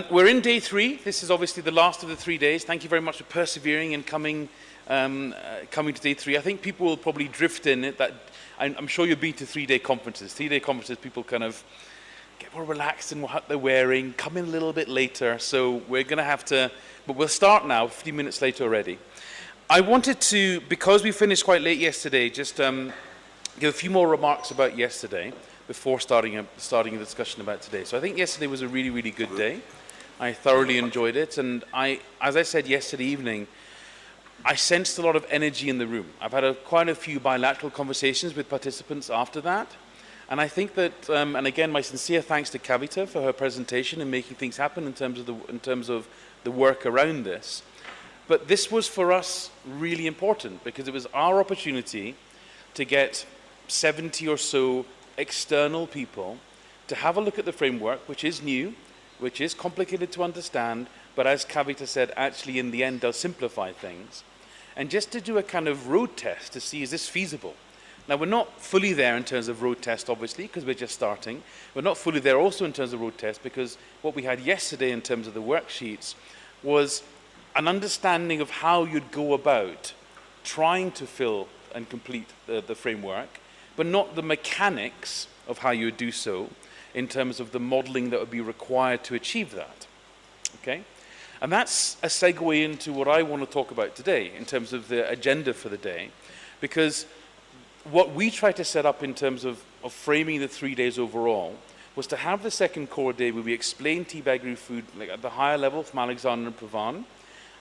We're in day 3. This is obviously the last of the 3 days. Thank you very much for persevering and coming to day 3. I think people will probably drift in it. That I'm sure you've been to 3-day conferences. 3-day conferences, people kind of get more relaxed in what they're wearing, come in a little bit later. So we're going to have to, but we'll start now, 15 minutes later already. I wanted to, because we finished quite late yesterday, just give a few more remarks about yesterday before starting a discussion about today. So I think yesterday was a really, really good day. I thoroughly enjoyed it, and as I said yesterday evening, I sensed a lot of energy in the room. I've had quite a few bilateral conversations with participants after that, and I think that, and again, my sincere thanks to Kavita for her presentation and making things happen in terms of the work around this. But this was for us really important because it was our opportunity to get 70 or so external people to have a look at the framework, which is new, which is complicated to understand, but as Kavita said, actually in the end does simplify things, and just to do a kind of road test to see, is this feasible? Now, we're not fully there in terms of road test, obviously, because we're just starting. We're not fully there also in terms of road test, because what we had yesterday in terms of the worksheets was an understanding of how you'd go about trying to fill and complete the framework, but not the mechanics of how you would do so in terms of the modeling that would be required to achieve that. Okay? And that's a segue into what I want to talk about today in terms of the agenda for the day, because what we try to set up in terms of framing the 3 days overall was to have the second core day where we explain TEEBAgriFood like at the higher level from Alexander and Pravan,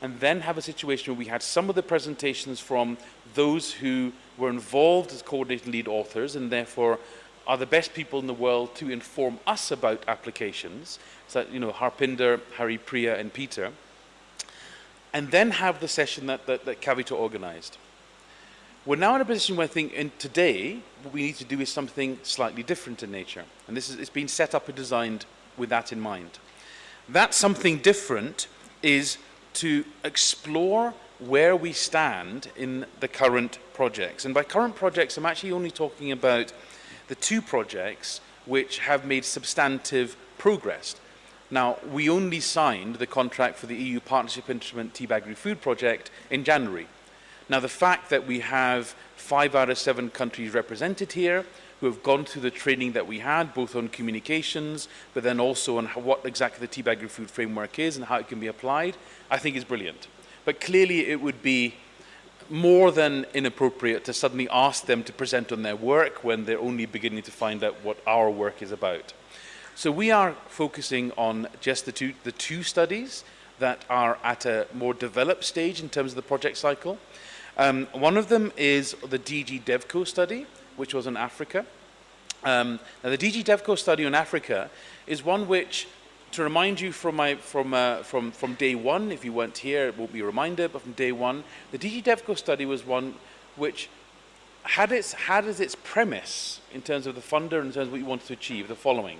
and then have a situation where we had some of the presentations from those who were involved as coordinating lead authors and therefore are the best people in the world to inform us about applications, so Harpinder, Hari Priya and Peter, and then have the session that Kavita organized. We're now in a position where I think today what we need to do is something slightly different in nature, and it's been set up and designed with that in mind. That something different is to explore where we stand in the current projects. And by current projects, I'm actually only talking about the 2 projects which have made substantive progress. Now, we only signed the contract for the EU Partnership Instrument TEEBAgriFood project in January. Now, the fact that we have 5 out of 7 countries represented here who have gone through the training that we had, both on communications, but then also on what exactly the TEEBAgriFood framework is and how it can be applied, I think is brilliant. But clearly it would be more than inappropriate to suddenly ask them to present on their work when they're only beginning to find out what our work is about. So we are focusing on just the two studies that are at a more developed stage in terms of the project cycle. One of them is the DG DevCo study, which was in Africa. Now the DG DevCo study on Africa is one which, to remind you from day 1, if you weren't here, it won't be a reminder, but from day 1, the DG DevCo study was one which had as its premise, in terms of the funder and in terms of what you wanted to achieve, the following.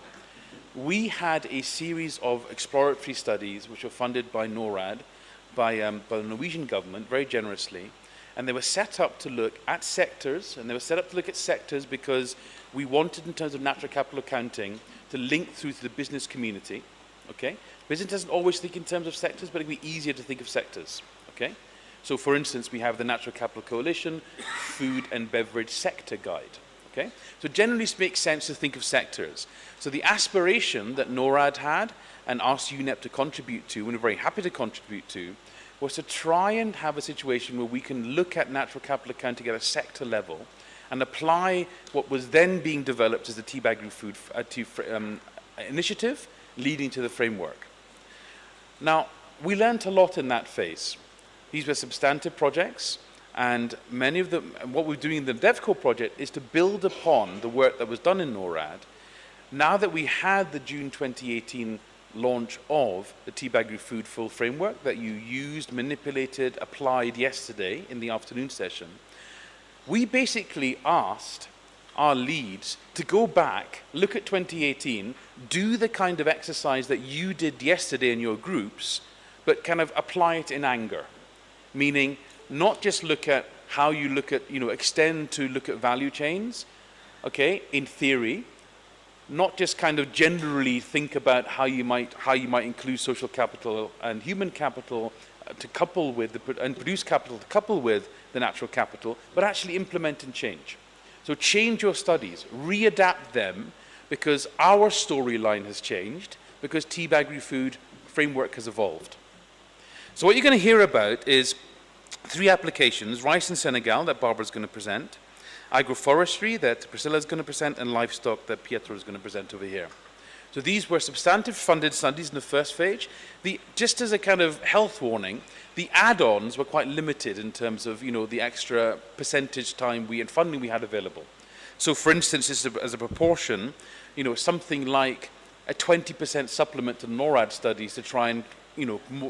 We had a series of exploratory studies which were funded by NORAD, by the Norwegian government, very generously, and they were set up to look at sectors, and they were set up to look at sectors because we wanted, in terms of natural capital accounting, to link through to the business community. Okay? Business doesn't always think in terms of sectors, but it can be easier to think of sectors. Okay? So, for instance, we have the Natural Capital Coalition Food and Beverage Sector Guide. Okay? So it generally makes sense to think of sectors. So the aspiration that NORAD had and asked UNEP to contribute to, and we're very happy to contribute to, was to try and have a situation where we can look at natural capital accounting at a sector level and apply what was then being developed as the TEEBAgriFood initiative leading to the framework. Now, we learned a lot in that phase. These were substantive projects, and many of them, what we're doing in the DevCo project is to build upon the work that was done in NORAD. Now that we had the June 2018 launch of the TEEBAgriFood full framework that you used, manipulated, applied yesterday in the afternoon session, we basically asked our leads to go back, look at 2018, do the kind of exercise that you did yesterday in your groups, but kind of apply it in anger. Meaning, not just look at how you look at, extend to look at value chains, okay, in theory, not just kind of generally think about how you might include social capital and human capital to couple with and produce capital to couple with the natural capital, but actually implement and change. So change your studies, readapt them, because our storyline has changed, because TEEBAgriFood framework has evolved. So what you're going to hear about is 3 applications: rice in Senegal that Barbara's going to present, agroforestry that Priscilla's going to present, and livestock that Pietro is going to present over here. So these were substantive funded studies in the first phase. Just as a kind of health warning, the add-ons were quite limited in terms of, the extra percentage time and funding we had available. So for instance, as a proportion, something like a 20% supplement to NORAD studies to try and,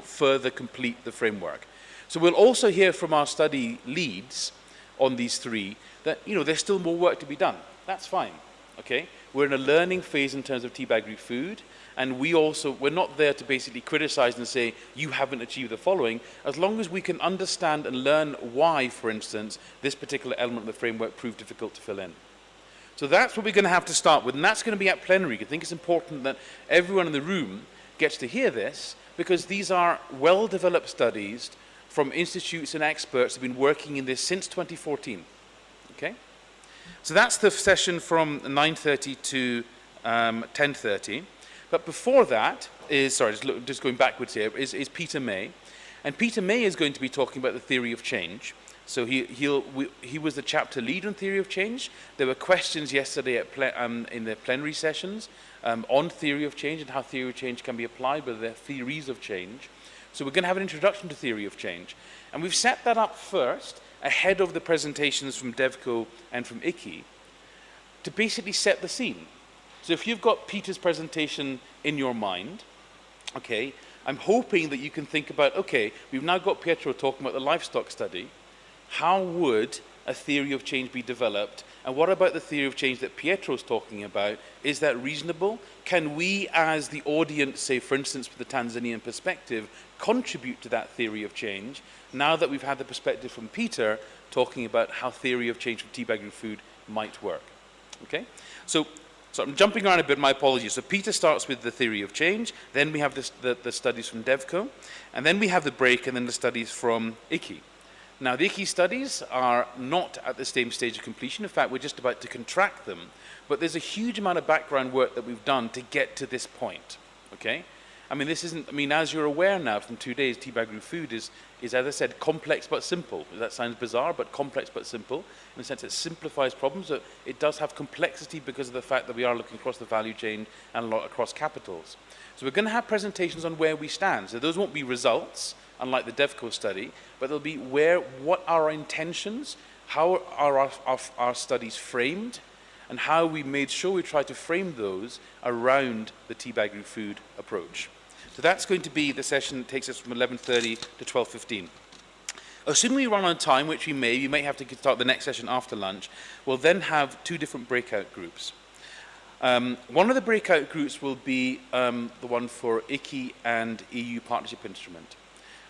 further complete the framework. So we'll also hear from our study leads on these 3 that, there's still more work to be done. That's fine, okay? We're in a learning phase in terms of TEEBAgriFood, and we're not there to basically criticize and say, you haven't achieved the following, as long as we can understand and learn why, for instance, this particular element of the framework proved difficult to fill in. So that's what we're going to have to start with, and that's going to be at plenary. I think it's important that everyone in the room gets to hear this, because these are well-developed studies from institutes and experts who have been working in this since 2014. Okay? So that's the session from 9:30 to 10:30. But before that is, just going backwards here, is Peter May. And Peter May is going to be talking about the theory of change. So he was the chapter lead on theory of change. There were questions yesterday in the plenary sessions on theory of change and how theory of change can be applied, but the theories of change. So we're going to have an introduction to theory of change. And we've set that up first, ahead of the presentations from Devco and from ICI, to basically set the scene. So if you've got Peter's presentation in your mind, okay, I'm hoping that you can think about, okay, we've now got Pietro talking about the livestock study. How would a theory of change be developed? And what about the theory of change that Pietro's talking about? Is that reasonable? Can we, as the audience, say, for instance, with the Tanzanian perspective, contribute to that theory of change, now that we've had the perspective from Peter talking about how theory of change from TEEBAgriFood might work? Okay? So I'm jumping around a bit, my apologies. So Peter starts with the theory of change, then we have the studies from Devco, and then we have the break, and then the studies from ICI. Now, the ICI studies are not at the same stage of completion. In fact, we're just about to contract them. But there's a huge amount of background work that we've done to get to this point, okay? As you're aware now from 2 days, TEEBAgriFood is, as I said, complex but simple. That sounds bizarre, but complex but simple. In the sense it simplifies problems. It does have complexity because of the fact that we are looking across the value chain and a lot across capitals. So we're going to have presentations on where we stand. So those won't be results, unlike the Devco study, but they'll be what are our intentions, how are our studies framed, and how we made sure we try to frame those around the TEEBAgriFood approach. So that's going to be the session that takes us from 11:30 to 12:15. Assuming we run on time, which we may have to start the next session after lunch, we'll then have 2 different breakout groups. One of the breakout groups will be the one for ICI and EU Partnership Instrument.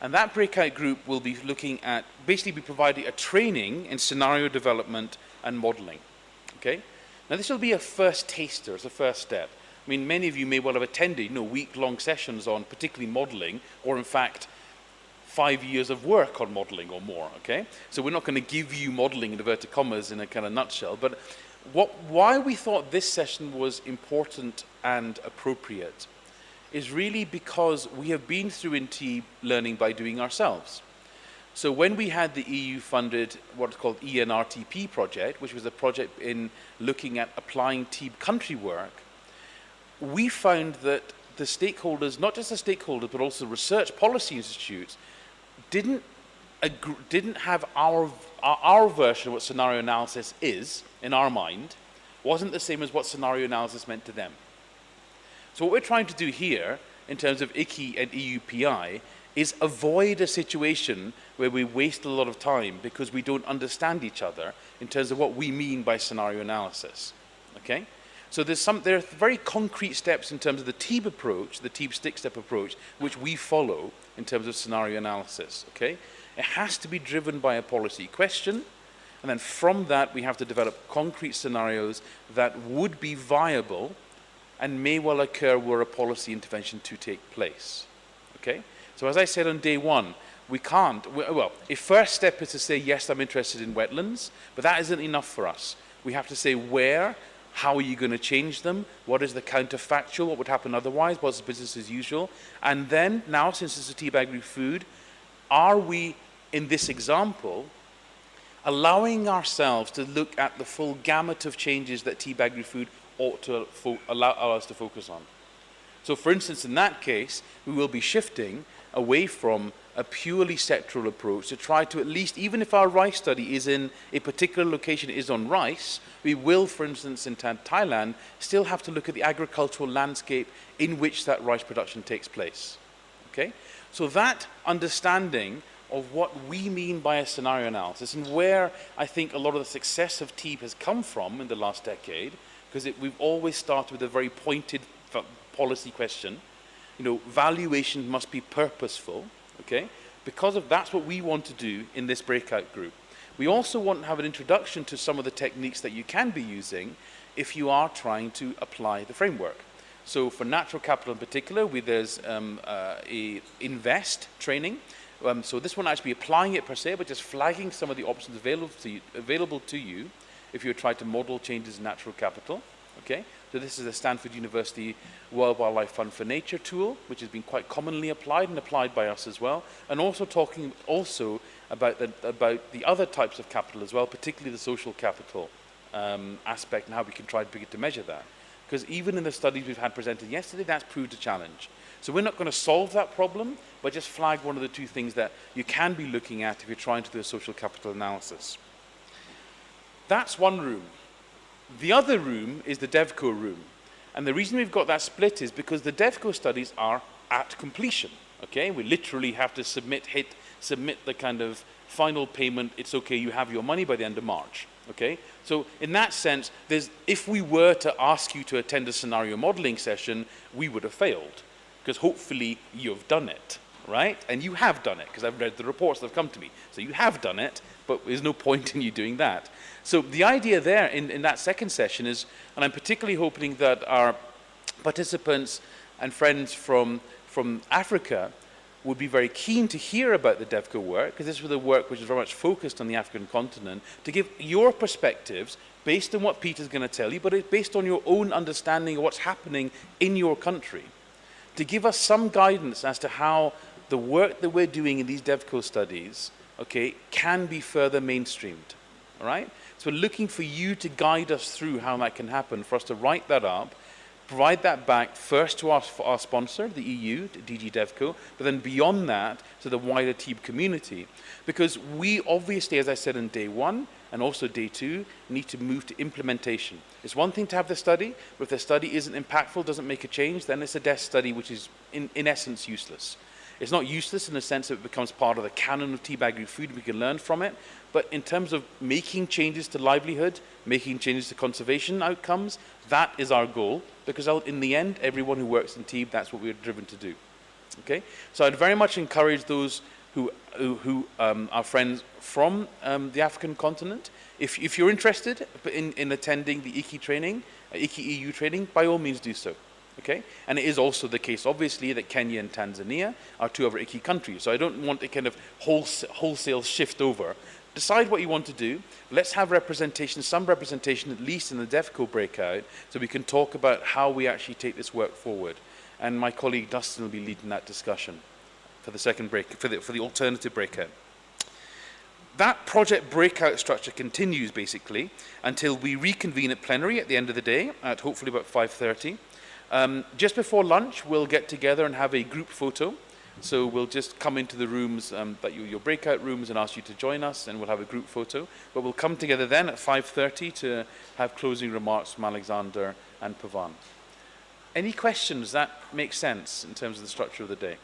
And that breakout group will be looking at, basically be providing a training in scenario development and modeling. Okay? Now this will be a first taster, it's a first step. Many of you may well have attended, week-long sessions on particularly modeling, or in fact, 5 years of work on modeling or more, okay? So we're not going to give you modeling in inverted commas in a kind of nutshell, but why we thought this session was important and appropriate is really because we have been through in TEEB learning by doing ourselves. So when we had the EU-funded, what's called ENRTP project, which was a project in looking at applying TEEB country work, we found that the stakeholders, not just the stakeholders, but also research policy institutes, didn't have our version of what scenario analysis is, in our mind, wasn't the same as what scenario analysis meant to them. So what we're trying to do here, in terms of ICI and EUPI, is avoid a situation where we waste a lot of time because we don't understand each other in terms of what we mean by scenario analysis, okay? So there are very concrete steps in terms of the TEEB approach, the TEEB stick-step approach, which we follow in terms of scenario analysis, okay? It has to be driven by a policy question, and then from that we have to develop concrete scenarios that would be viable and may well occur were a policy intervention to take place. Okay? So as I said on day one, we can't, well, a first step is to say, yes, I'm interested in wetlands, but that isn't enough for us. We have to say where, how are you going to change them, what is the counterfactual, what would happen otherwise, what's business as usual, and then now, since it's a TEEBAgriFood, are we, in this example, allowing ourselves to look at the full gamut of changes that TEEBAgriFood ought to allow us to focus on. So for instance, in that case, we will be shifting away from a purely sectoral approach to try to at least, even if our rice study is in a particular location is on rice, we will, for instance, in Thailand, still have to look at the agricultural landscape in which that rice production takes place. Okay? So that understanding of what we mean by a scenario analysis and where I think a lot of the success of TEEB has come from in the last decade, because we've always started with a very pointed policy question. You know, valuation must be purposeful, okay? Because of that's what we want to do in this breakout group. We also want to have an introduction to some of the techniques that you can be using if you are trying to apply the framework. So for natural capital in particular, there's a invest training. So this won't actually be applying it per se, but just flagging some of the options available to you if you're trying to model changes in natural capital. Okay, so this is a Stanford University World Wildlife Fund for Nature tool, which has been quite commonly applied and applied by us as well, and also talking about the other types of capital as well, particularly the social capital aspect and how we can try to measure that. Because even in the studies we've had presented yesterday, that's proved a challenge. So we're not going to solve that problem, but just flag one of the two things that you can be looking at if you're trying to do a social capital analysis. That's one room. The other room is the DevCo room. And the reason we've got that split is because the DevCo studies are at completion. Okay, we literally have to submit the kind of final payment, it's okay, you have your money by the end of March. Okay, so in that sense, if we were to ask you to attend a scenario modeling session, we would have failed. Because hopefully you've done it, right? And you have done it, because I've read the reports that have come to me. So you have done it, but there's no point in you doing that. So the idea there in that second session is, and I'm particularly hoping that our participants and friends from Africa would be very keen to hear about the DevCo work, because this was the work which is very much focused on the African continent, to give your perspectives based on what Peter's going to tell you, but it's based on your own understanding of what's happening in your country, to give us some guidance as to how the work that we're doing in these DevCo studies, okay, can be further mainstreamed, all right? So we're looking for you to guide us through how that can happen, for us to write that up, provide that back first to our sponsor, the EU, DG DevCo, but then beyond that to the wider TEEB community. Because we obviously, as I said in day one, and also day two, need to move to implementation. It's one thing to have the study, but if the study isn't impactful, doesn't make a change, then it's a desk study which is in essence useless. It's not useless in the sense that it becomes part of the canon of TEEBAgriFood, we can learn from it, but in terms of making changes to livelihood, making changes to conservation outcomes, that is our goal, because in the end, everyone who works in TEEB, that's what we're driven to do. Okay? So I'd very much encourage those who are friends from the African continent. If you're interested in attending the ICI training, ICI EU training, by all means do so. Okay? And it is also the case, obviously, that Kenya and Tanzania are two other ICI countries. So I don't want a kind of wholesale shift over. Decide what you want to do. Let's have representation, some representation at least in the DevCo breakout, so we can talk about how we actually take this work forward. And my colleague Dustin will be leading that discussion for the second break, for the alternative breakout. That project breakout structure continues basically until we reconvene at plenary at the end of the day at hopefully about 5:30. Just before lunch, we'll get together and have a group photo. So we'll just come into the rooms, your breakout rooms, and ask you to join us, and we'll have a group photo. But we'll come together then at 5:30 to have closing remarks from Alexander and Pavan. Any questions that make sense in terms of the structure of the day?